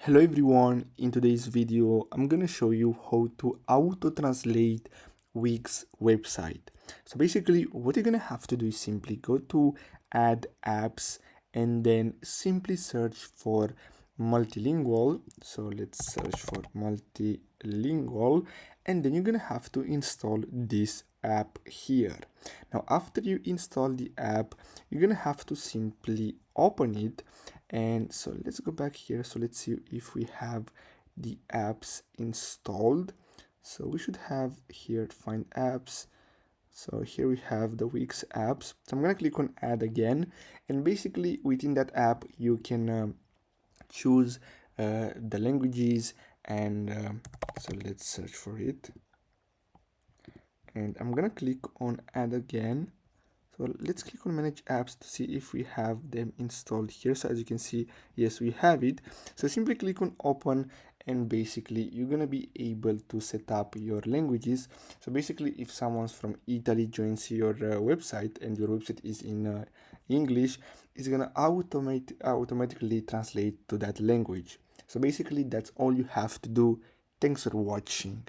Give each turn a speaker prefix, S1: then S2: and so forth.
S1: Hello everyone, in today's video I'm gonna show you how to auto-translate Wix website. So basically what you're gonna have to do is simply go to add apps and then simply search for multilingual. So let's search for multilingual and then you're gonna have to install this app here. Now after you install the app, you're gonna have to simply open it. And so let's go back here. So let's see if we have the apps installed. So we should have here find apps. So here we have the Wix apps. So I'm gonna click on add again, and basically within that app you can choose the languages, and so let's search for it, and I'm gonna click on add again. So let's click on manage apps to see if we have them installed here. So as you can see, yes, we have it. So simply click on open, and basically you're gonna be able to set up your languages. So basically if someone's from Italy joins your website and your website is in English, it's gonna automatically translate to that language. So basically that's all you have to do. Thanks for watching.